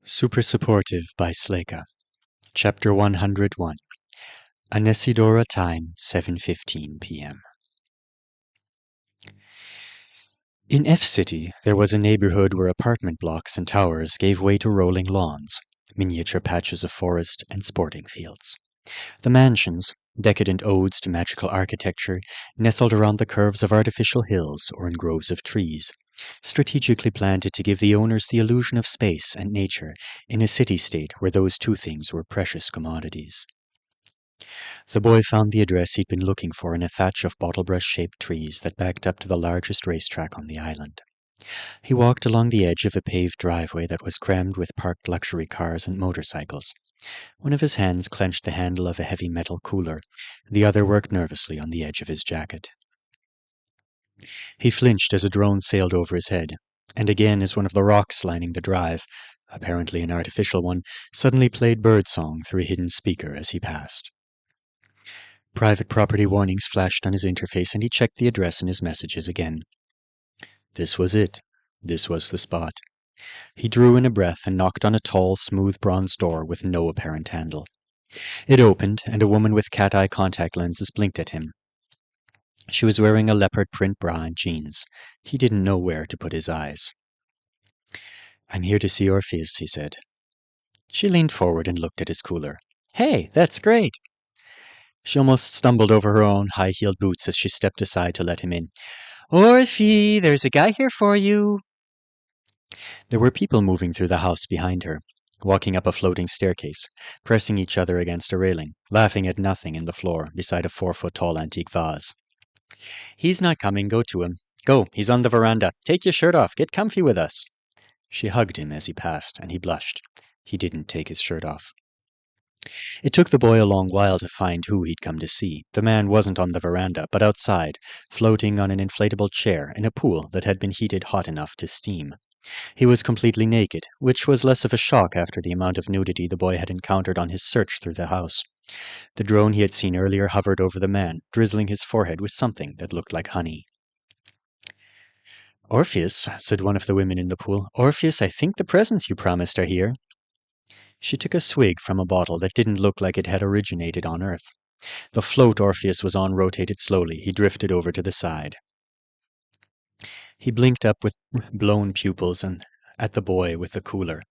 Super Supportive by Sleyca. Chapter 101. Anesidora time, 7:15 p.m. In F-City, there was a neighborhood where apartment blocks and towers gave way to rolling lawns, miniature patches of forest, and sporting fields. The mansions, decadent odes to magical architecture, nestled around the curves of artificial hills or in groves of trees, strategically planted to give the owners the illusion of space and nature in a city-state where those two things were precious commodities. The boy found the address he'd been looking for in a thatch of bottle-brush-shaped trees that backed up to the largest racetrack on the island. He walked along the edge of a paved driveway that was crammed with parked luxury cars and motorcycles. One of his hands clenched the handle of a heavy metal cooler. The other worked nervously on the edge of his jacket. He flinched as a drone sailed over his head, and again as one of the rocks lining the drive, apparently an artificial one, suddenly played birdsong through a hidden speaker as he passed. Private property warnings flashed on his interface, and he checked the address in his messages again. This was it. This was the spot. He drew in a breath and knocked on a tall, smooth bronze door with no apparent handle. It opened, and a woman with cat-eye contact lenses blinked at him. She was wearing a leopard print bra and jeans. He didn't know where to put his eyes. "I'm here to see Orpheus," he said. She leaned forward and looked at his cooler. "Hey, that's great!" She almost stumbled over her own high-heeled boots as she stepped aside to let him in. "Orphe, there's a guy here for you." There were people moving through the house behind her, walking up a floating staircase, pressing each other against a railing, laughing at nothing in the floor beside a 4-foot-tall antique vase. "He's not coming. Go to him. Go, he's on the veranda. Take your shirt off. Get comfy with us." She hugged him as he passed, and he blushed. He didn't take his shirt off. It took the boy a long while to find who he'd come to see. The man wasn't on the veranda, but outside, floating on an inflatable chair in a pool that had been heated hot enough to steam. He was completely naked, which was less of a shock after the amount of nudity the boy had encountered on his search through the house. The drone he had seen earlier hovered over the man, drizzling his forehead with something that looked like honey. "Orpheus," said one of the women in the pool. "Orpheus, I think the presents you promised are here." She took a swig from a bottle that didn't look like it had originated on Earth. The float Orpheus was on rotated slowly. He drifted over to the side. He blinked up with blown pupils and at the boy with the cooler.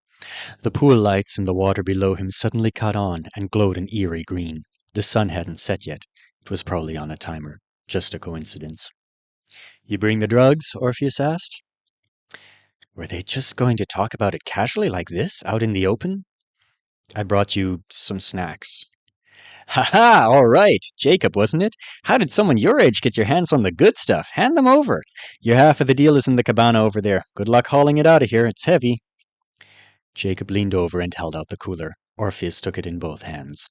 The pool lights in the water below him suddenly caught on and glowed an eerie green. The sun hadn't set yet. It was probably on a timer. Just a coincidence. "You bring the drugs?" Orpheus asked. Were they just going to talk about it casually like this, out in the open? "I brought you some snacks." "Ha-ha! All right. Jacob, wasn't it? How did someone your age get your hands on the good stuff? Hand them over. Your half of the deal is in the cabana over there. Good luck hauling it out of here. It's heavy." Jacob leaned over and held out the cooler. Orpheus took it in both hands.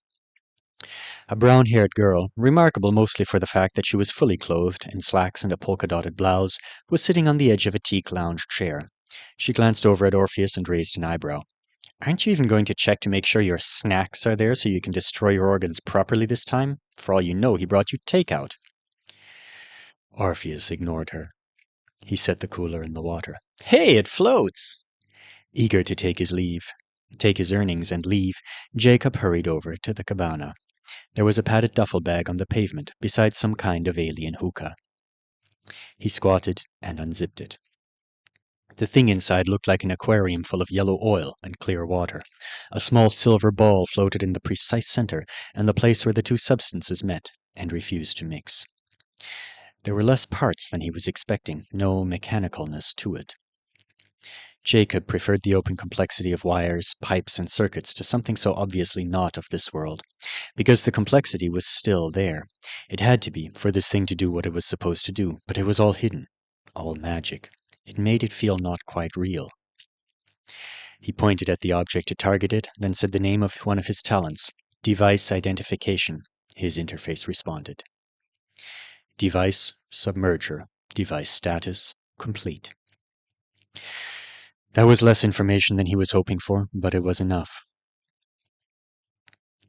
A brown-haired girl, remarkable mostly for the fact that she was fully clothed in slacks and a polka-dotted blouse, was sitting on the edge of a teak lounge chair. She glanced over at Orpheus and raised an eyebrow. "Aren't you even going to check to make sure your snacks are there so you can destroy your organs properly this time? For all you know, he brought you takeout." Orpheus ignored her. He set the cooler in the water. "Hey, it floats!" Eager to take his earnings and leave, Jacob hurried over to the cabana. There was a padded duffel bag on the pavement beside some kind of alien hookah. He squatted and unzipped it. The thing inside looked like an aquarium full of yellow oil and clear water. A small silver ball floated in the precise center, and the place where the two substances met and refused to mix. There were less parts than he was expecting, no mechanicalness to it. Jacob preferred the open complexity of wires, pipes, and circuits to something so obviously not of this world, because the complexity was still there. It had to be, for this thing to do what it was supposed to do, but it was all hidden, all magic. It made it feel not quite real. He pointed at the object to target it, then said the name of one of his talents, Device Identification. His interface responded. Device, Submerger. Device status, complete. That was less information than he was hoping for, but it was enough.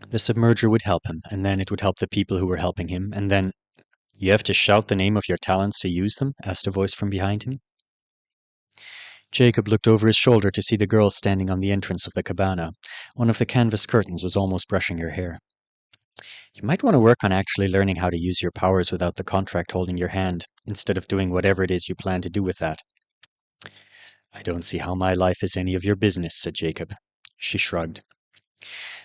The submerger would help him, and then it would help the people who were helping him, and then... "You have to shout the name of your talents to use them?" asked a voice from behind him. Jacob looked over his shoulder to see the girl standing on the entrance of the cabana. One of the canvas curtains was almost brushing her hair. You might want to work on actually learning how to use your powers without the contract holding your hand, instead of doing whatever it is you plan to do with that. I don't see how my life is any of your business, said Jacob. She shrugged.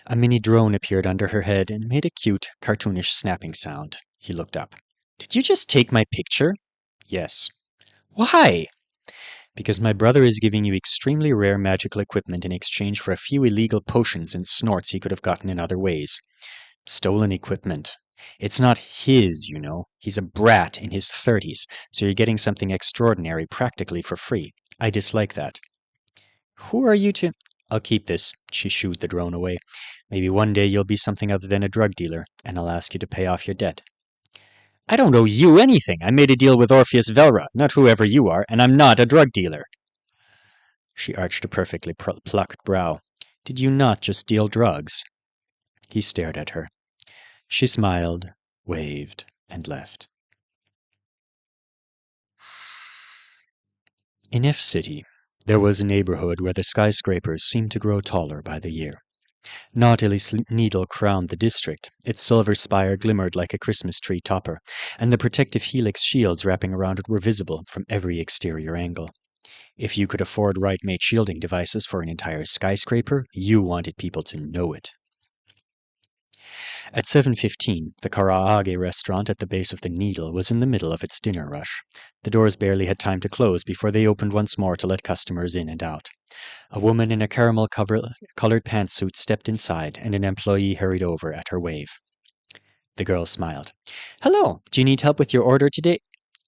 A mini drone appeared under her head and made a cute, cartoonish snapping sound. He looked up. Did you just take my picture? Yes. Why? Because my brother is giving you extremely rare magical equipment in exchange for a few illegal potions and snorts he could have gotten in other ways. Stolen equipment. It's not his, you know. He's a brat in his 30s, so you're getting something extraordinary practically for free. I dislike that. Who are you to... I'll keep this. She shooed the drone away. Maybe one day you'll be something other than a drug dealer, and I'll ask you to pay off your debt. I don't owe you anything. I made a deal with Orpheus Velra, not whoever you are, and I'm not a drug dealer. She arched a perfectly plucked brow. Did you not just deal drugs? He stared at her. She smiled, waved, and left. In F City, there was a neighborhood where the skyscrapers seemed to grow taller by the year. Nautilus Needle crowned the district. Its silver spire glimmered like a Christmas tree topper, and the protective helix shields wrapping around it were visible from every exterior angle. If you could afford right-mate shielding devices for an entire skyscraper, you wanted people to know it. At 7:15, the Karaage restaurant at the base of the Needle was in the middle of its dinner rush. The doors barely had time to close before they opened once more to let customers in and out. A woman in a caramel-colored pantsuit stepped inside, and an employee hurried over at her wave. The girl smiled. Hello, do you need help with your order today?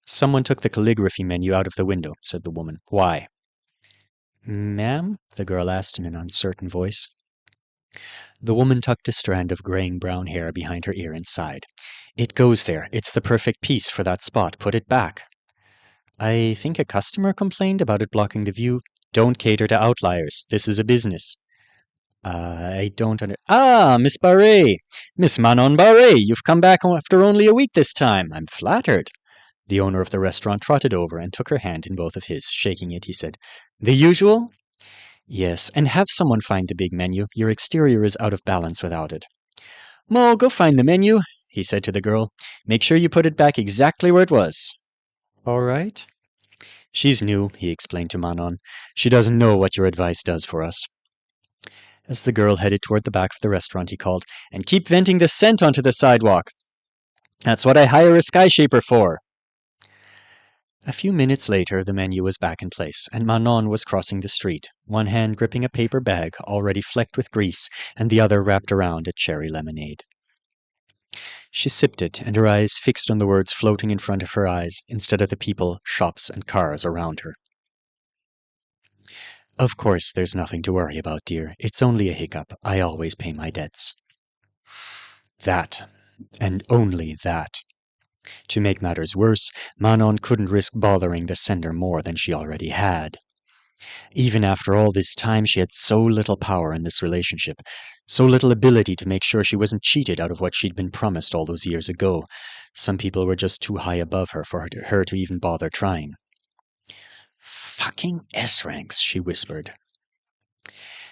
Someone took the calligraphy menu out of the window, said the woman. Why? Ma'am? The girl asked in an uncertain voice. The woman tucked a strand of graying brown hair behind her ear and sighed. It goes there. It's the perfect piece for that spot. Put it back. I think a customer complained about it blocking the view. Don't cater to outliers. This is a business. I don't Miss Barre! Miss Manon Barre! You've come back after only a week this time. I'm flattered. The owner of the restaurant trotted over and took her hand in both of his. Shaking it, he said, The usual? Yes, and have someone find the big menu. Your exterior is out of balance without it. Mo, go find the menu, he said to the girl. Make sure you put it back exactly where it was. All right. She's new, he explained to Manon. She doesn't know what your advice does for us. As the girl headed toward the back of the restaurant, he called, And keep venting the scent onto the sidewalk. That's what I hire a skyshaper for. A few minutes later, the menu was back in place, and Manon was crossing the street, one hand gripping a paper bag already flecked with grease, and the other wrapped around a cherry lemonade. She sipped it, and her eyes fixed on the words floating in front of her eyes, instead of the people, shops, and cars around her. Of course, there's nothing to worry about, dear. It's only a hiccup. I always pay my debts. That, and only that. To make matters worse, Manon couldn't risk bothering the sender more than she already had. Even after all this time, she had so little power in this relationship, so little ability to make sure she wasn't cheated out of what she'd been promised all those years ago. Some people were just too high above her for her to even bother trying. Fucking S-ranks, she whispered.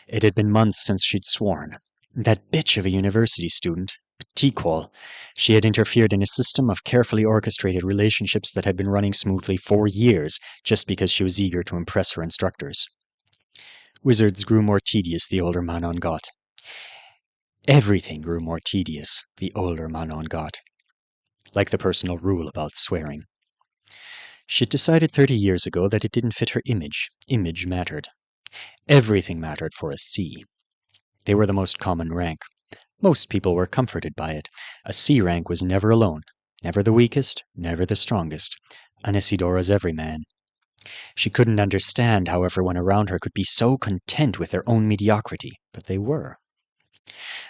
It had been months since she'd sworn. That bitch of a university student, Tiqual, she had interfered in a system of carefully orchestrated relationships that had been running smoothly for years, just because she was eager to impress her instructors. Wizards grew more tedious the older Manon got. Everything grew more tedious the older Manon got. Like the personal rule about swearing. She'd decided 30 years ago that it didn't fit her image. Image mattered. Everything mattered for a C. They were the most common rank. Most people were comforted by it. A C rank was never alone, never the weakest, never the strongest. Anesidora's everyman. She couldn't understand how everyone around her could be so content with their own mediocrity, but they were.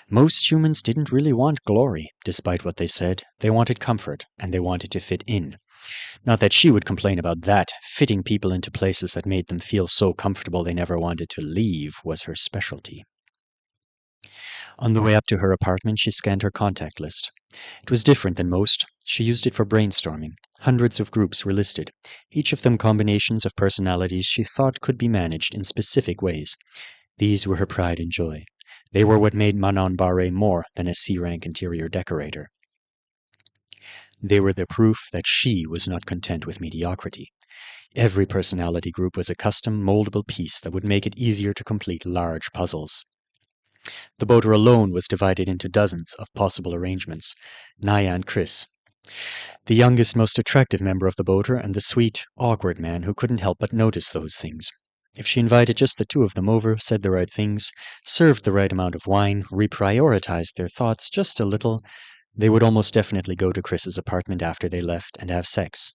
Most humans didn't really want glory, despite what they said. They wanted comfort, and they wanted to fit in. Not that she would complain about that. Fitting people into places that made them feel so comfortable they never wanted to leave was her specialty. On the way up to her apartment, she scanned her contact list. It was different than most. She used it for brainstorming. Hundreds of groups were listed, each of them combinations of personalities she thought could be managed in specific ways. These were her pride and joy. They were what made Manon Barre more than a C-rank interior decorator. They were the proof that she was not content with mediocrity. Every personality group was a custom, moldable piece that would make it easier to complete large puzzles. The boater alone was divided into dozens of possible arrangements. Naya and Chris, the youngest, most attractive member of the boater, and the sweet, awkward man who couldn't help but notice those things. If she invited just the two of them over, said the right things, served the right amount of wine, reprioritized their thoughts just a little, they would almost definitely go to Chris's apartment after they left and have sex.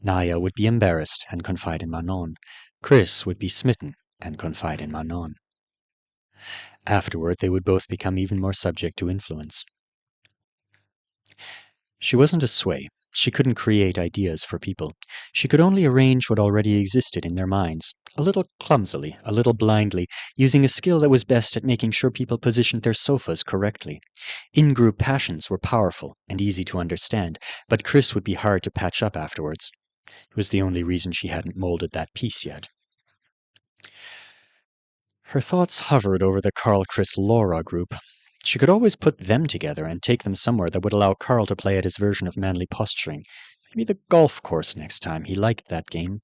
Naya would be embarrassed and confide in Manon. Chris would be smitten and confide in Manon. Afterward, they would both become even more subject to influence. She wasn't a sway. She couldn't create ideas for people. She could only arrange what already existed in their minds, a little clumsily, a little blindly, using a skill that was best at making sure people positioned their sofas correctly. In-group passions were powerful and easy to understand, but Chris would be hard to patch up afterwards. It was the only reason she hadn't molded that piece yet. Her thoughts hovered over the Carl-Chris-Laura group. She could always put them together and take them somewhere that would allow Carl to play at his version of manly posturing. Maybe the golf course next time. He liked that game.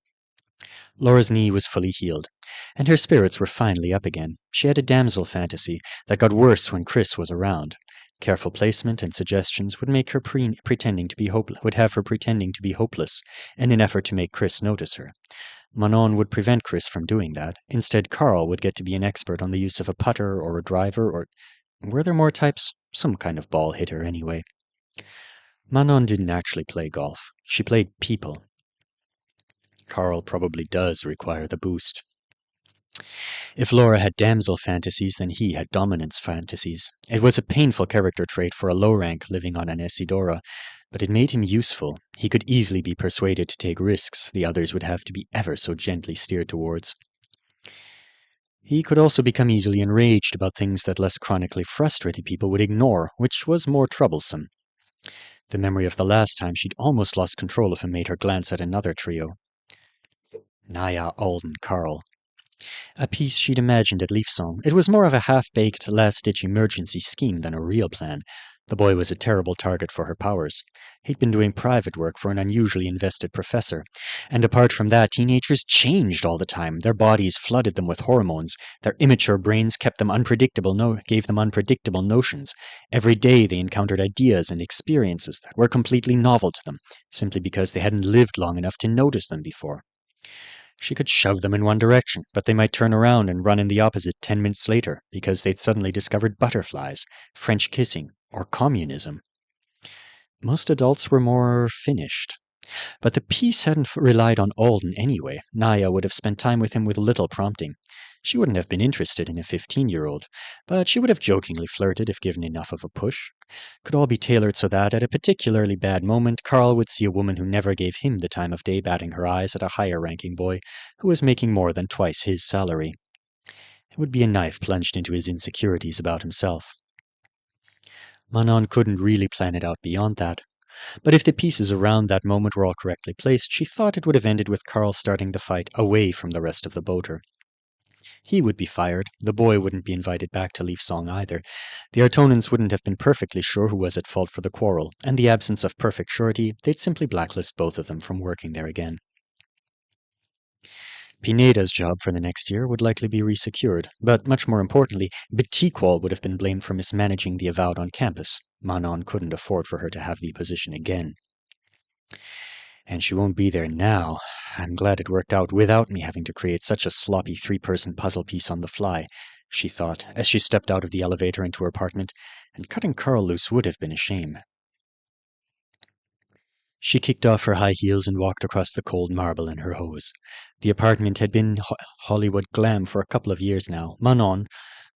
Laura's knee was fully healed, and her spirits were finally up again. She had a damsel fantasy that got worse when Chris was around. Careful placement and suggestions would make her pretending to be hopeless, in an effort to make Chris notice her. Manon would prevent Chris from doing that. Instead, Carl would get to be an expert on the use of a putter or a driver, or were there more types? Some kind of ball hitter, anyway. Manon didn't actually play golf. She played people. Carl probably does require the boost. If Laura had damsel fantasies, then he had dominance fantasies. It was a painful character trait for a low rank living on Anesidora, but it made him useful. He could easily be persuaded to take risks the others would have to be ever so gently steered towards. He could also become easily enraged about things that less chronically frustrated people would ignore, which was more troublesome. The memory of the last time she'd almost lost control of him made her glance at another trio. Naya, Alden, Carl. A piece she'd imagined at Leafsong. It was more of a half-baked, last-ditch emergency scheme than a real plan. The boy was a terrible target for her powers. He'd been doing private work for an unusually invested professor. And apart from that, teenagers changed all the time. Their bodies flooded them with hormones. Their immature brains gave them unpredictable notions. Every day they encountered ideas and experiences that were completely novel to them, simply because they hadn't lived long enough to notice them before. She could shove them in one direction, but they might turn around and run in the opposite 10 minutes later, because they'd suddenly discovered butterflies, French kissing, or communism. Most adults were more finished. But the piece hadn't relied on Alden anyway. Naya would have spent time with him with little prompting. She wouldn't have been interested in a 15-year-old, but she would have jokingly flirted if given enough of a push. Could all be tailored so that, at a particularly bad moment, Carl would see a woman who never gave him the time of day batting her eyes at a higher-ranking boy who was making more than twice his salary. It would be a knife plunged into his insecurities about himself. Manon couldn't really plan it out beyond that. But if the pieces around that moment were all correctly placed, she thought it would have ended with Carl starting the fight away from the rest of the boater. He would be fired. The boy wouldn't be invited back to Leafsong either. The Artonans wouldn't have been perfectly sure who was at fault for the quarrel, and the absence of perfect surety, they'd simply blacklist both of them from working there again. Pineda's job for the next year would likely be resecured, but much more importantly, Betiqual would have been blamed for mismanaging the Avowed on campus. Manon couldn't afford for her to have the position again. And she won't be there now. I'm glad it worked out without me having to create such a sloppy 3-person puzzle piece on the fly, she thought, as she stepped out of the elevator into her apartment, and cutting Carl loose would have been a shame. She kicked off her high heels and walked across the cold marble in her hose. The apartment had been Hollywood glam for a couple of years now. Manon,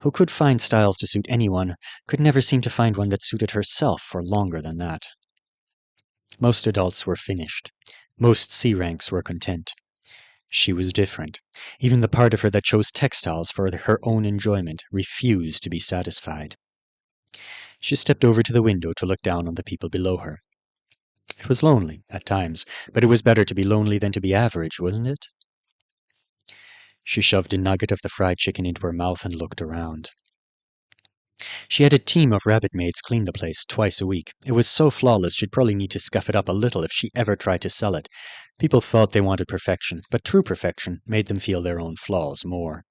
who could find styles to suit anyone, could never seem to find one that suited herself for longer than that. Most adults were finished. Most C-ranks were content. She was different. Even the part of her that chose textiles for her own enjoyment refused to be satisfied. She stepped over to the window to look down on the people below her. It was lonely, at times, but it was better to be lonely than to be average, wasn't it? She shoved a nugget of the fried chicken into her mouth and looked around. She had a team of rabbit maids clean the place twice a week. It was so flawless she'd probably need to scuff it up a little if she ever tried to sell it. People thought they wanted perfection, but true perfection made them feel their own flaws more.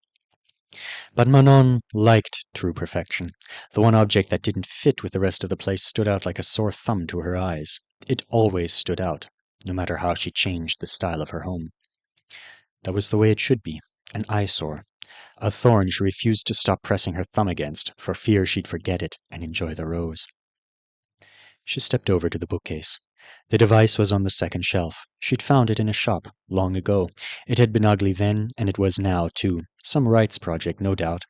But Manon liked true perfection. The one object that didn't fit with the rest of the place stood out like a sore thumb to her eyes. It always stood out, no matter how she changed the style of her home. That was the way it should be, an eyesore. A thorn she refused to stop pressing her thumb against, for fear she'd forget it and enjoy the rose. She stepped over to the bookcase. The device was on the second shelf. She'd found it in a shop, long ago. It had been ugly then, and it was now, too. Some rights project, no doubt.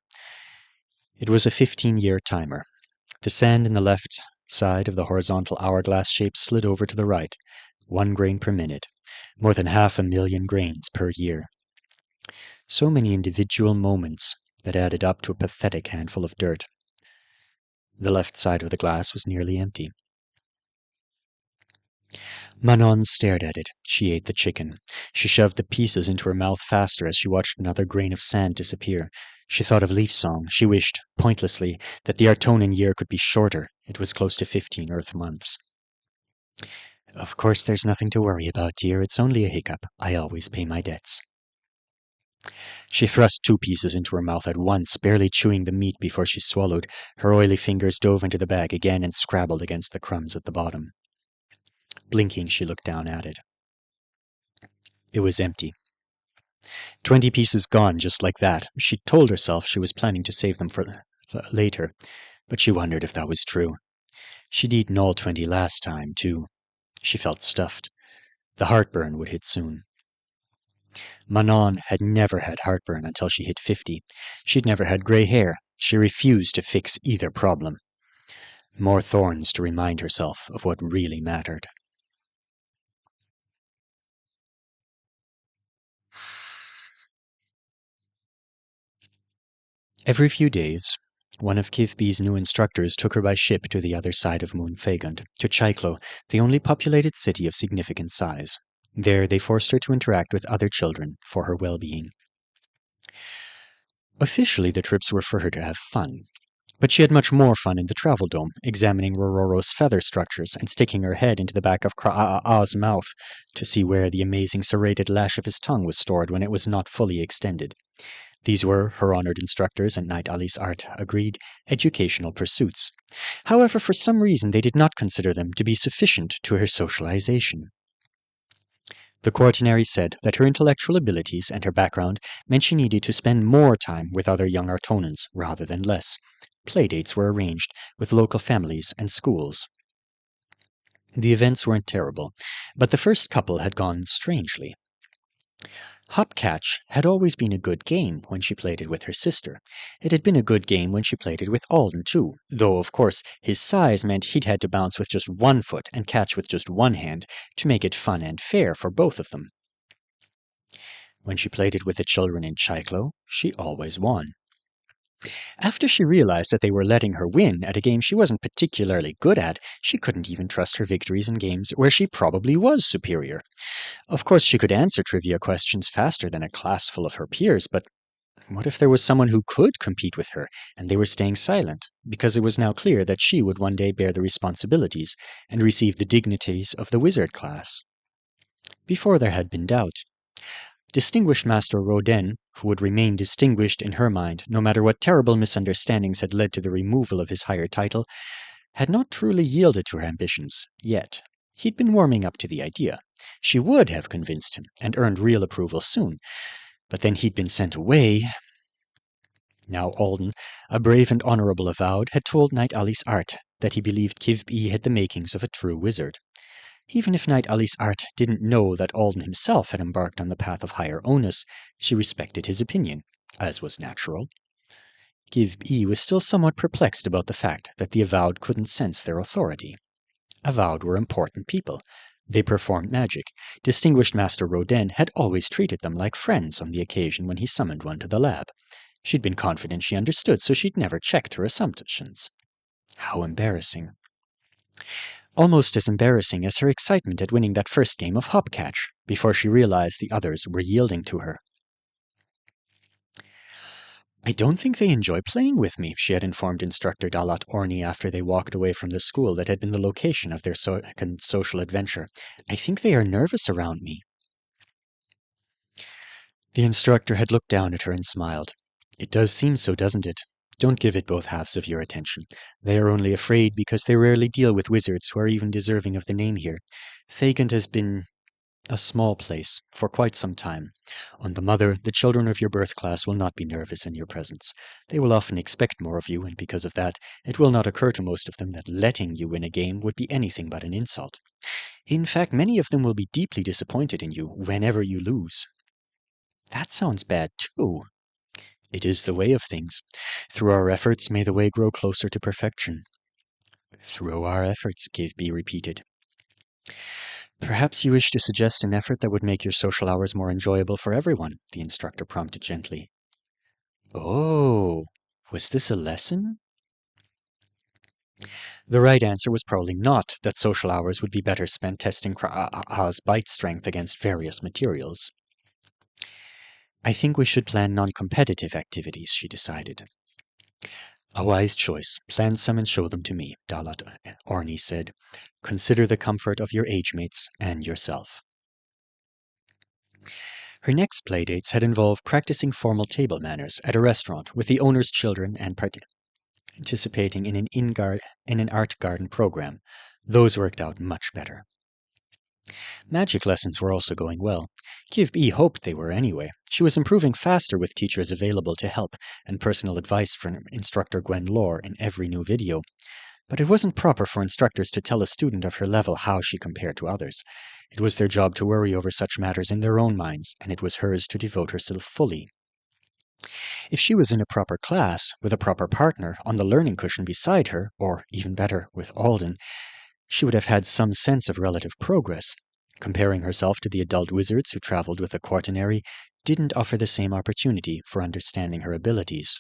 It was a 15-year timer. The sand in the left side of the horizontal hourglass shape slid over to the right, 1 grain per minute, more than 500,000 grains per year. So many individual moments that added up to a pathetic handful of dirt. The left side of the glass was nearly empty. Manon stared at it. She ate the chicken. She shoved the pieces into her mouth faster as she watched another grain of sand disappear. She thought of Leaf Song. She wished, pointlessly, that the Artonan year could be shorter. It was close to 15 Earth months. Of course there's nothing to worry about, dear. It's only a hiccup. I always pay my debts. She thrust 2 pieces into her mouth at once, barely chewing the meat before she swallowed. Her oily fingers dove into the bag again and scrabbled against the crumbs at the bottom. Blinking, she looked down at it. It was empty. 20 pieces gone just like that. She told herself she was planning to save them for later, but she wondered if that was true. She'd eaten all 20 last time, too. She felt stuffed. The heartburn would hit soon. Manon had never had heartburn until she hit 50. She'd never had gray hair. She refused to fix either problem. More thorns to remind herself of what really mattered. Every few days, one of Kivby's new instructors took her by ship to the other side of Moon Thagund, to Chyclo, the only populated city of significant size. There they forced her to interact with other children for her well-being. Officially, the trips were for her to have fun. But she had much more fun in the travel dome, examining Rororo's feather structures and sticking her head into the back of Kra'a'a's mouth to see where the amazing serrated lash of his tongue was stored when it was not fully extended. These were, her honored instructors and Knight Ali's Art agreed, educational pursuits. However, for some reason they did not consider them to be sufficient to her socialization. The Quaternary said that her intellectual abilities and her background meant she needed to spend more time with other young Artonans rather than less. Playdates were arranged with local families and schools. The events weren't terrible, but the first couple had gone strangely. Hopcatch had always been a good game when she played it with her sister. It had been a good game when she played it with Alden, too, though, of course, his size meant he'd had to bounce with just 1 foot and catch with just 1 hand to make it fun and fair for both of them. When she played it with the children in Chyclo, she always won. After she realized that they were letting her win at a game she wasn't particularly good at, she couldn't even trust her victories in games where she probably was superior. Of course, she could answer trivia questions faster than a class full of her peers, but what if there was someone who could compete with her, and they were staying silent, because it was now clear that she would one day bear the responsibilities and receive the dignities of the wizard class? Before there had been doubt. Distinguished Master Rodin, who would remain distinguished in her mind no matter what terrible misunderstandings had led to the removal of his higher title, had not truly yielded to her ambitions, yet. He'd been warming up to the idea. She would have convinced him, and earned real approval soon. But then he'd been sent away. Now Alden, a brave and honorable avowed, had told Knight Ali's Art that he believed Kivby had the makings of a true wizard. Even if Knight Ali's Art didn't know that Alden himself had embarked on the path of higher onus, she respected his opinion, as was natural. Kivby was still somewhat perplexed about the fact that the avowed couldn't sense their authority. Avowed were important people. They performed magic. Distinguished Master Rodin had always treated them like friends on the occasion when he summoned one to the lab. She'd been confident she understood, so she'd never checked her assumptions. How embarrassing. almost as embarrassing as her excitement at winning that first game of hopcatch, before she realized the others were yielding to her. I don't think they enjoy playing with me, she had informed instructor Dalat Orni after they walked away from the school that had been the location of their second social adventure. I think they are nervous around me. The instructor had looked down at her and smiled. It does seem so, doesn't it? Don't give it both halves of your attention. They are only afraid because they rarely deal with wizards who are even deserving of the name here. Thagant has been a small place for quite some time. On the mother, the children of your birth class will not be nervous in your presence. They will often expect more of you, and because of that, it will not occur to most of them that letting you win a game would be anything but an insult. In fact, many of them will be deeply disappointed in you whenever you lose. That sounds bad, too. It is the way of things. Through our efforts, may the way grow closer to perfection. Through our efforts, Kivby repeated. Perhaps you wish to suggest an effort that would make your social hours more enjoyable for everyone, the instructor prompted gently. Oh, was this a lesson? The right answer was probably not that social hours would be better spent testing Kraa's bite strength against various materials. I think we should plan non-competitive activities, she decided. A wise choice. Plan some and show them to me, Dalat Orni said. Consider the comfort of your age mates and yourself. Her next playdates had involved practicing formal table manners at a restaurant with the owner's children and participating in an art garden program. Those worked out much better. Magic lessons were also going well. Kivby hoped they were anyway. She was improving faster with teachers available to help, and personal advice from instructor Gwen Lore in every new video. But it wasn't proper for instructors to tell a student of her level how she compared to others. It was their job to worry over such matters in their own minds, and it was hers to devote herself fully. If she was in a proper class, with a proper partner, on the learning cushion beside her, or, even better, with Alden, she would have had some sense of relative progress. Comparing herself to the adult wizards who traveled with the quaternary didn't offer the same opportunity for understanding her abilities.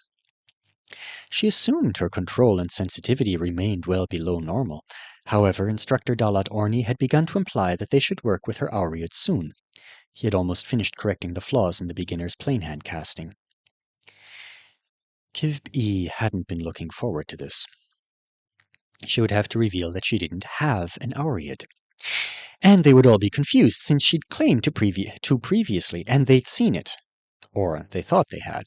She assumed her control and sensitivity remained well below normal. However, instructor Dalat Orni had begun to imply that they should work with her Aureate soon. He had almost finished correcting the flaws in the beginner's plain hand casting. Kivby hadn't been looking forward to this. She would have to reveal that she didn't have an Aureate. And they would all be confused, since she'd claimed to previously, and they'd seen it. Or they thought they had.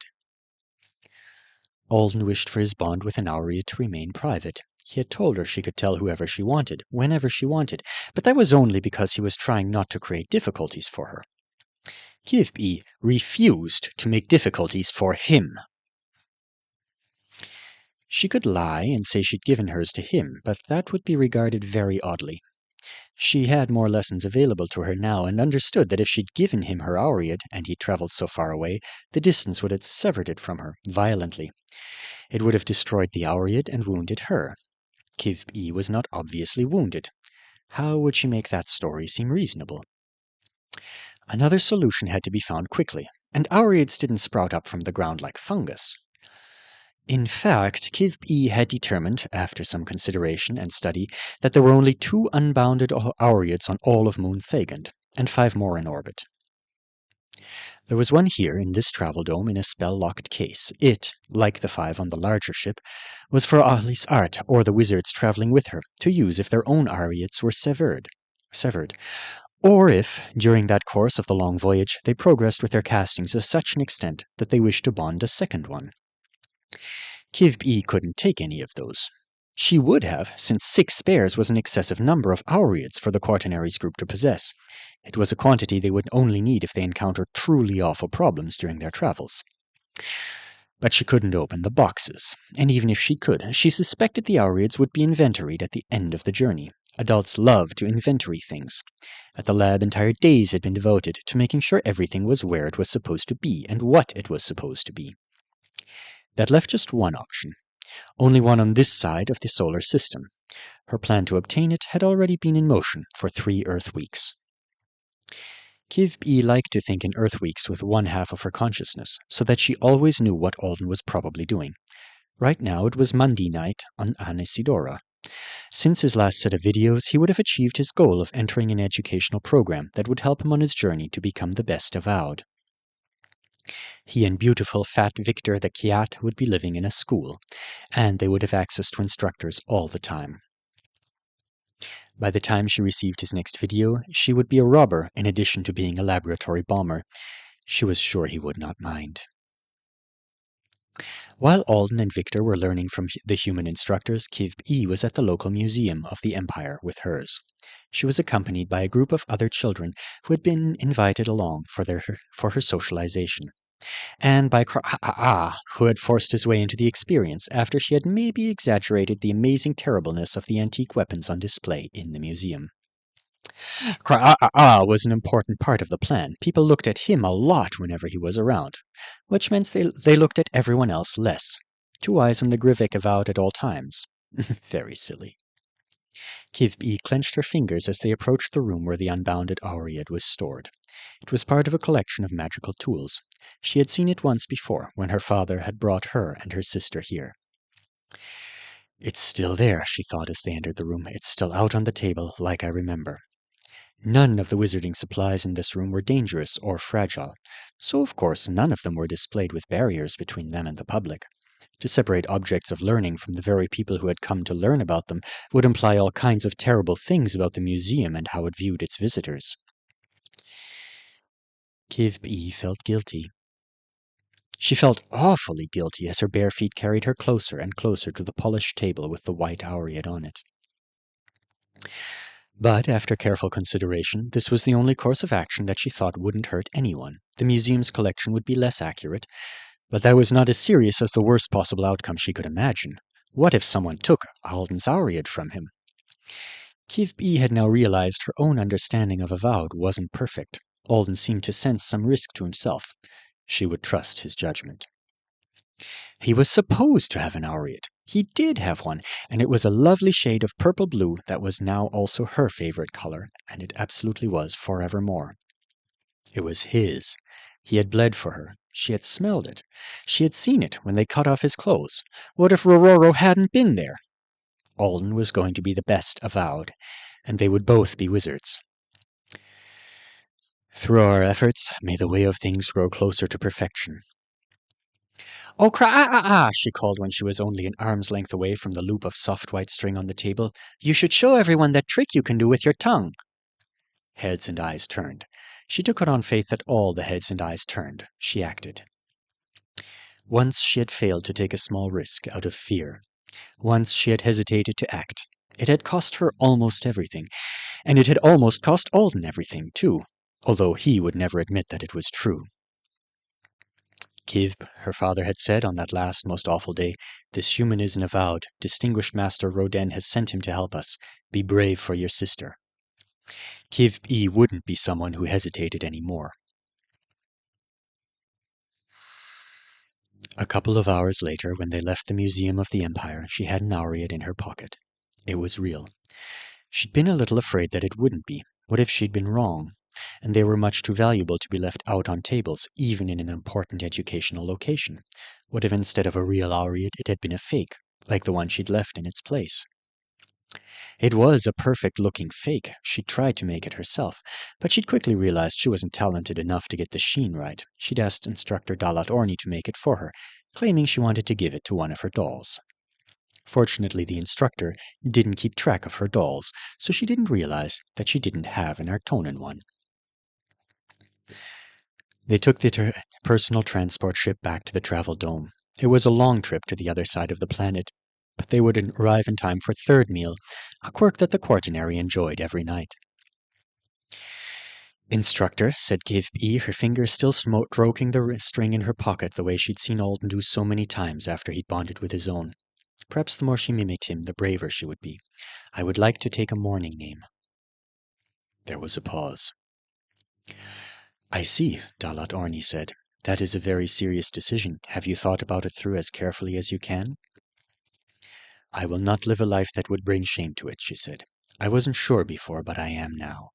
Alden wished for his bond with an Aureate to remain private. He had told her she could tell whoever she wanted, whenever she wanted, but that was only because he was trying not to create difficulties for her. Kivby refused to make difficulties for him. She could lie and say she'd given hers to him, but that would be regarded very oddly. She had more lessons available to her now, and understood that if she'd given him her Aureate, and he travelled so far away, the distance would have severed it from her, violently. It would have destroyed the Aureate and wounded her. Kivby was not obviously wounded. How would she make that story seem reasonable? Another solution had to be found quickly, and Aureates didn't sprout up from the ground like fungus. In fact, Kivby had determined, after some consideration and study, that there were only 2 unbounded Aureates on all of Moon Thagant, and 5 more in orbit. There was one here in this travel dome in a spell-locked case. It, like the 5 on the larger ship, was for Ahli's Art or the wizards traveling with her, to use if their own Aureates were severed. Or if, during that course of the long voyage, they progressed with their castings to such an extent that they wished to bond a second one. Kivby couldn't take any of those. She would have, since 6 spares was an excessive number of Aureates for the Quaternary's group to possess. It was a quantity they would only need if they encountered truly awful problems during their travels. But she couldn't open the boxes, and even if she could, she suspected the Aureates would be inventoried at the end of the journey. Adults love to inventory things. At the lab, entire days had been devoted to making sure everything was where it was supposed to be and what it was supposed to be. That left just one option, only one on this side of the solar system. Her plan to obtain it had already been in motion for 3 Earth weeks. Kivby liked to think in Earth weeks with one half of her consciousness, so that she always knew what Alden was probably doing. Right now it was Monday night on Anesidora, Since his last set of videos, he would have achieved his goal of entering an educational program that would help him on his journey to become the best avowed. He and beautiful fat Victor the Kiat would be living in a school, and they would have access to instructors all the time. By the time she received his next video, she would be a robber in addition to being a laboratory bomber. She was sure he would not mind. While Alden and Victor were learning from the human instructors, Kivb was at the local museum of the Empire with hers. She was accompanied by a group of other children who had been invited along for her socialization, and by Kraa, who had forced his way into the experience after she had maybe exaggerated the amazing terribleness of the antique weapons on display in the museum. Kraa was an important part of the plan. People looked at him a lot whenever he was around, which meant they looked at everyone else less. 2 eyes on the Grivik avowed at all times. Very silly. Kivb clenched her fingers as they approached the room where the unbounded Auread was stored. It was part of a collection of magical tools. She had seen it once before, when her father had brought her and her sister here. It's still there, she thought as they entered the room. It's still out on the table, like I remember. None of the wizarding supplies in this room were dangerous or fragile, so of course none of them were displayed with barriers between them and the public. To separate objects of learning from the very people who had come to learn about them would imply all kinds of terrible things about the museum and how it viewed its visitors. Kivb felt guilty. She felt awfully guilty as her bare feet carried her closer and closer to the polished table with the white Auread on it. But after careful consideration, this was the only course of action that she thought wouldn't hurt anyone. The museum's collection would be less accurate, but that was not as serious as the worst possible outcome she could imagine. What if someone took Alden's Auread from him? Kivb had now realized her own understanding of Avowed wasn't perfect. Alden seemed to sense some risk to himself. She would trust his judgment. He was supposed to have an Auread. He did have one, and it was a lovely shade of purple blue that was now also her favorite color, and it absolutely was forevermore. It was his. He had bled for her. She had smelled it. She had seen it when they cut off his clothes. What if Rororo hadn't been there? Alden was going to be the best avowed, and they would both be wizards. Through our efforts, may the way of things grow closer to perfection. "Oh, Kraa!" she called when she was only an arm's length away from the loop of soft white string on the table. "You should show everyone that trick you can do with your tongue." Heads and eyes turned. She took it on faith that all the heads and eyes turned. She acted. Once she had failed to take a small risk out of fear. Once she had hesitated to act. It had cost her almost everything, and it had almost cost Alden everything, too, although he would never admit that it was true. Kivb, her father had said on that last most awful day, this human is an avowed. Distinguished Master Roden has sent him to help us. Be brave for your sister. Kivb wouldn't be someone who hesitated any more. A couple of hours later, when they left the Museum of the Empire, she had an Auread in her pocket. It was real. She'd been a little afraid that it wouldn't be. What if she'd been wrong? And they were much too valuable to be left out on tables, even in an important educational location. What if instead of a real Auread, it had been a fake, like the one she'd left in its place? It was a perfect-looking fake. She'd tried to make it herself, but she'd quickly realized she wasn't talented enough to get the sheen right. She'd asked instructor Dalat Orni to make it for her, claiming she wanted to give it to one of her dolls. Fortunately, the instructor didn't keep track of her dolls, so she didn't realize that she didn't have an Artonan one. They took the personal transport ship back to the travel dome. It was a long trip to the other side of the planet, but they would arrive in time for third meal, a quirk that the Quaternary enjoyed every night. "Instructor," said Kivb, her fingers still stroking the string in her pocket the way she'd seen Alden do so many times after he'd bonded with his own. Perhaps the more she mimicked him, the braver she would be. "I would like to take a morning name." There was a pause. "I see," Dalat Orni said. "That is a very serious decision. Have you thought about it through as carefully as you can?" "I will not live a life that would bring shame to it," she said. "I wasn't sure before, but I am now.